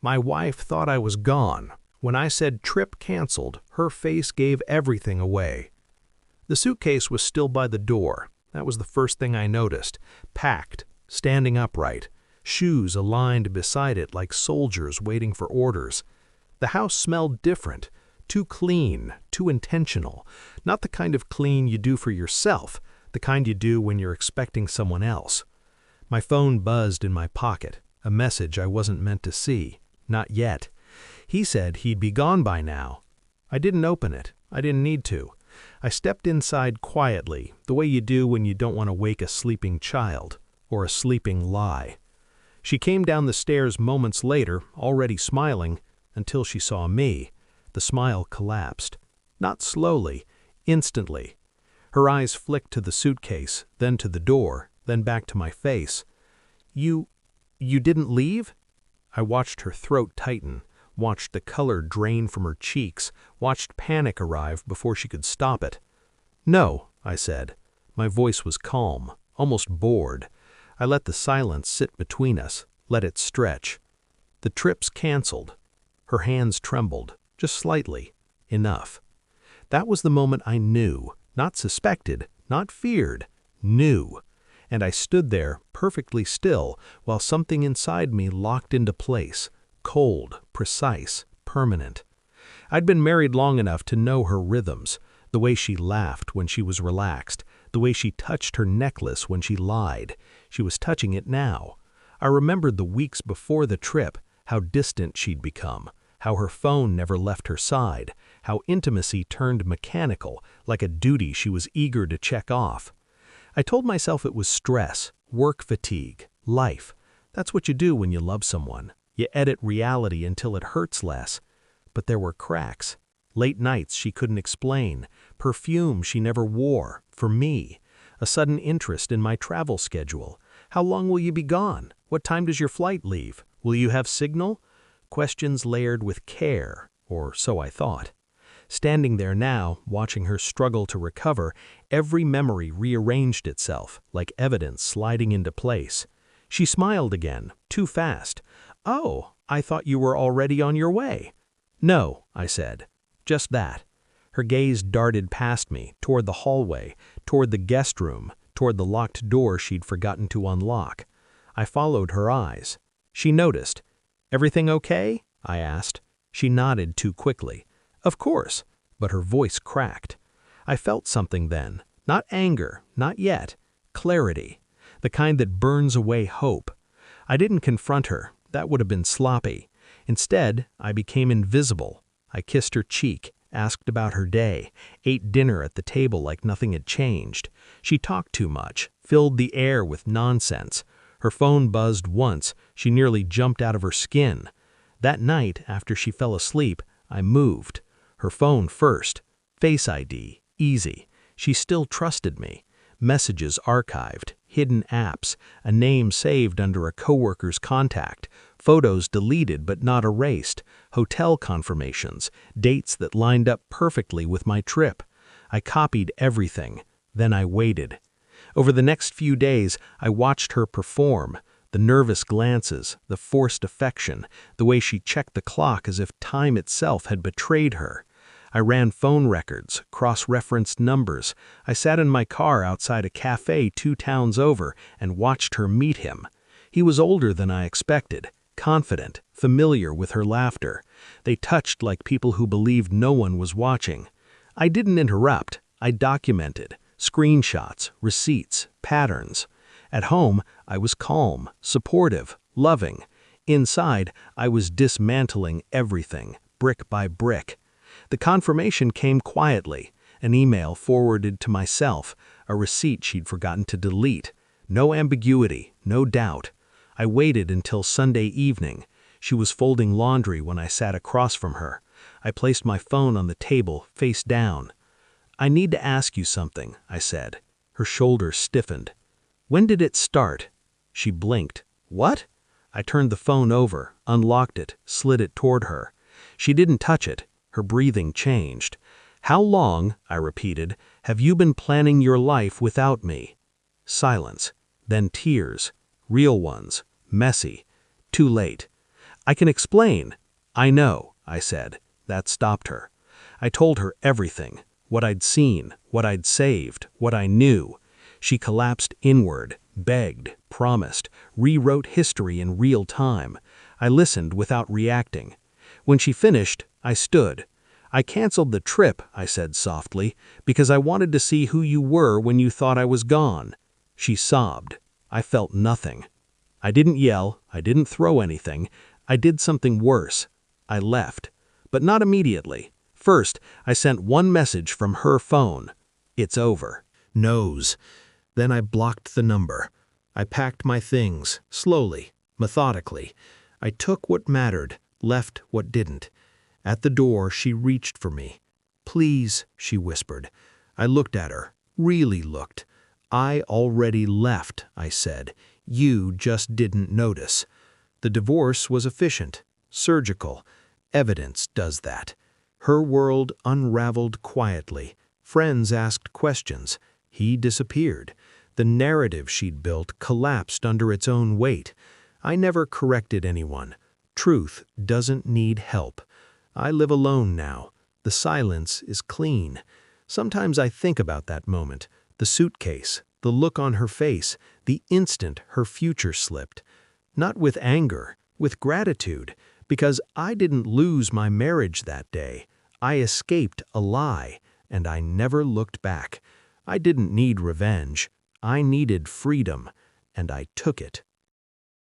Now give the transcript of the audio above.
My wife thought I was gone. When I said trip canceled, her face gave everything away. The suitcase was still by the door. That was the first thing I noticed. Packed, standing upright, shoes aligned beside it like soldiers waiting for orders. The house smelled different, too clean, too intentional. Not the kind of clean you do for yourself, the kind you do when you're expecting someone else. My phone buzzed in my pocket, a message I wasn't meant to see. Not yet. He said he'd be gone by now. I didn't open it. I didn't need to. I stepped inside quietly, the way you do when you don't want to wake a sleeping child, or a sleeping lie. She came down the stairs moments later, already smiling, until she saw me. The smile collapsed. Not slowly, instantly. Her eyes flicked to the suitcase, then to the door, then back to my face. You didn't leave?" I watched her throat tighten, watched the color drain from her cheeks, watched panic arrive before she could stop it. "No," I said. My voice was calm, almost bored. I let the silence sit between us, let it stretch. "The trip's canceled." Her hands trembled, just slightly. Enough. That was the moment I knew, not suspected, not feared, knew. And I stood there, perfectly still, while something inside me locked into place, cold, precise, permanent. I'd been married long enough to know her rhythms, the way she laughed when she was relaxed, the way she touched her necklace when she lied. She was touching it now. I remembered the weeks before the trip, how distant she'd become, how her phone never left her side, how intimacy turned mechanical, like a duty she was eager to check off. I told myself it was stress, work fatigue, life. That's what you do when you love someone. You edit reality until it hurts less. But there were cracks. Late nights she couldn't explain, perfume she never wore, for me, a sudden interest in my travel schedule. How long will you be gone? What time does your flight leave? Will you have signal? Questions layered with care, or so I thought. Standing there now, watching her struggle to recover, every memory rearranged itself, like evidence sliding into place. She smiled again, too fast. "Oh, I thought you were already on your way." "No," I said. "Just that." Her gaze darted past me, toward the hallway, toward the guest room, toward the locked door she'd forgotten to unlock. I followed her eyes. She noticed. "Everything okay?" I asked. She nodded too quickly. "Of course," but her voice cracked. I felt something then, not anger, not yet, clarity, the kind that burns away hope. I didn't confront her, that would have been sloppy. Instead, I became invisible. I kissed her cheek, asked about her day, ate dinner at the table like nothing had changed. She talked too much, filled the air with nonsense. Her phone buzzed once, she nearly jumped out of her skin. That night, after she fell asleep, I moved. Her phone first. Face ID. Easy. She still trusted me. Messages archived. Hidden apps. A name saved under a coworker's contact. Photos deleted but not erased. Hotel confirmations. Dates that lined up perfectly with my trip. I copied everything. Then I waited. Over the next few days, I watched her perform. The nervous glances, the forced affection, the way she checked the clock as if time itself had betrayed her. I ran phone records, cross-referenced numbers. I sat in my car outside a cafe 2 towns over and watched her meet him. He was older than I expected, confident, familiar with her laughter. They touched like people who believed no one was watching. I didn't interrupt. I documented. Screenshots, receipts, patterns. At home, I was calm, supportive, loving. Inside, I was dismantling everything, brick by brick. The confirmation came quietly, an email forwarded to myself, a receipt she'd forgotten to delete. No ambiguity, no doubt. I waited until Sunday evening. She was folding laundry when I sat across from her. I placed my phone on the table, face down. "I need to ask you something," I said. Her shoulders stiffened. "When did it start?" She blinked. "What?" I turned the phone over, unlocked it, slid it toward her. She didn't touch it. Her breathing changed. "How long," I repeated, "have you been planning your life without me?" Silence. Then tears. Real ones. Messy. Too late. "I can explain." "I know," I said. That stopped her. I told her everything, what I'd seen, what I'd saved, what I knew. She collapsed inward, begged, promised, rewrote history in real time. I listened without reacting. When she finished, I stood. "I canceled the trip," I said softly, "because I wanted to see who you were when you thought I was gone." She sobbed. I felt nothing. I didn't yell, I didn't throw anything. I did something worse. I left. But not immediately. First, I sent one message from her phone. "It's over." Nose. Then I blocked the number. I packed my things, slowly, methodically. I took what mattered, left what didn't. At the door, she reached for me. "Please," she whispered. I looked at her, really looked. "I already left," I said. "You just didn't notice." The divorce was efficient, surgical. Evidence does that. Her world unraveled quietly. Friends asked questions. He disappeared. The narrative she'd built collapsed under its own weight. I never corrected anyone. Truth doesn't need help. I live alone now. The silence is clean. Sometimes I think about that moment, the suitcase, the look on her face, the instant her future slipped. Not with anger, with gratitude, because I didn't lose my marriage that day. I escaped a lie, and I never looked back. I didn't need revenge. I needed freedom, and I took it.